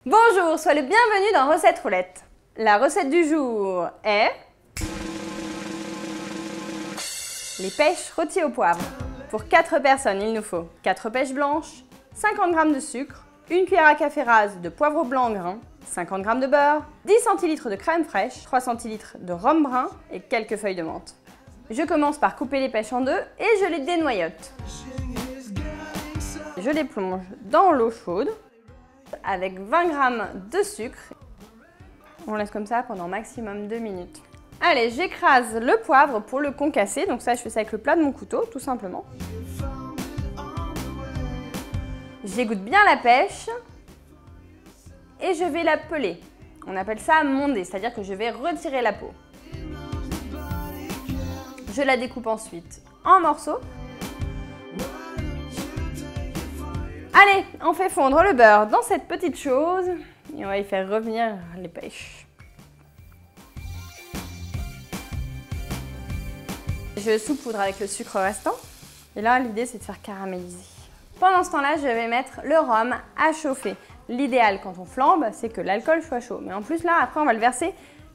Bonjour, sois le bienvenu dans Recette Roulette. La recette du jour est les pêches rôties au poivre. Pour 4 personnes, il nous faut 4 pêches blanches, 50 g de sucre, 1 cuillère à café rase de poivre blanc en grains, 50 g de beurre, 10 centilitres de crème fraîche, 3 centilitres de rhum brun et quelques feuilles de menthe. Je commence par couper les pêches en deux et je les dénoyote. Je les plonge dans l'eau chaude avec 20 g de sucre. On laisse comme ça pendant maximum 2 minutes. Allez, j'écrase le poivre pour le concasser. Donc ça, je fais ça avec le plat de mon couteau, tout simplement. J'égoutte bien la pêche et je vais la peler. On appelle ça monder, c'est-à-dire que je vais retirer la peau. Je la découpe ensuite en morceaux. Allez, on fait fondre le beurre dans cette petite chose et on va y faire revenir les pêches. Je saupoudre avec le sucre restant et là l'idée c'est de faire caraméliser. Pendant ce temps-là, je vais mettre le rhum à chauffer. L'idéal quand on flambe, c'est que l'alcool soit chaud. Mais en plus là, après on va le verser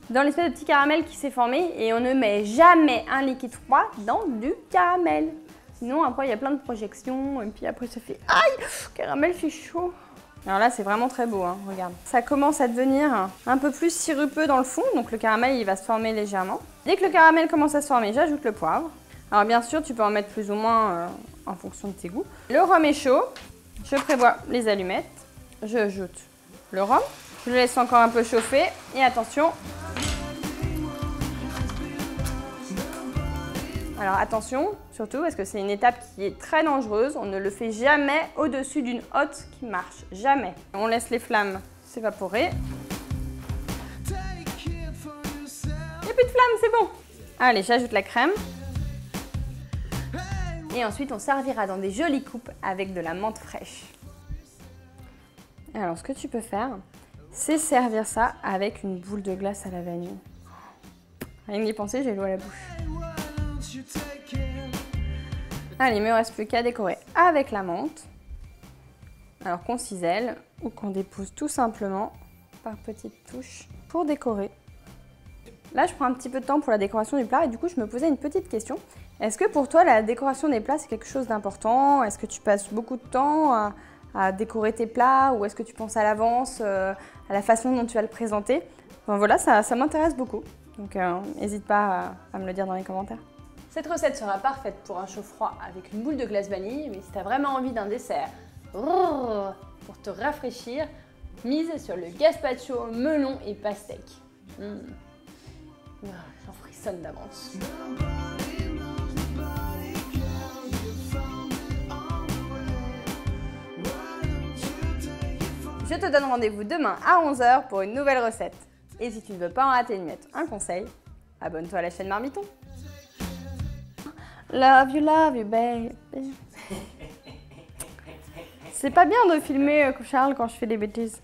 dans l'espèce de petit caramel qui s'est formé et on ne met jamais un liquide froid dans du caramel. Sinon après il y a plein de projections et puis après ça fait aïe, le caramel fait chaud. Alors là c'est vraiment très beau, hein, regarde. Ça commence à devenir un peu plus sirupeux dans le fond, donc le caramel il va se former légèrement. Dès que le caramel commence à se former, j'ajoute le poivre. Alors bien sûr tu peux en mettre plus ou moins en fonction de tes goûts. Le rhum est chaud, je prévois les allumettes, j'ajoute le rhum, je le laisse encore un peu chauffer et attention. Alors attention, surtout parce que c'est une étape qui est très dangereuse, on ne le fait jamais au-dessus d'une hotte qui marche, jamais. On laisse les flammes s'évaporer. Il n'y a plus de flammes, c'est bon. Allez, j'ajoute la crème. Et ensuite, on servira dans des jolies coupes avec de la menthe fraîche. Alors, ce que tu peux faire, c'est servir ça avec une boule de glace à la vanille. Rien d'y penser, j'ai l'eau à la bouche. Allez, il ne me reste plus qu'à décorer avec la menthe. Alors qu'on cisèle ou qu'on dépose tout simplement par petites touches pour décorer. Là, je prends un petit peu de temps pour la décoration du plat et du coup, je me posais une petite question. Est-ce que pour toi, la décoration des plats, c'est quelque chose d'important? Est-ce que tu passes beaucoup de temps à décorer tes plats ou est-ce que tu penses à l'avance, à la façon dont tu vas le présenter? Bon, voilà, ça m'intéresse beaucoup. Donc, n'hésite pas à me le dire dans les commentaires. Cette recette sera parfaite pour un chaud froid avec une boule de glace vanille, mais si tu as vraiment envie d'un dessert pour te rafraîchir, mise sur le gazpacho, melon et pastèque. J'en frissonne d'avance. Je te donne rendez-vous demain à 11 h pour une nouvelle recette. Et si tu ne veux pas en rater une miette, un conseil, abonne-toi à la chaîne Marmiton. Love you, baby. C'est pas bien de filmer Charles quand je fais des bêtises.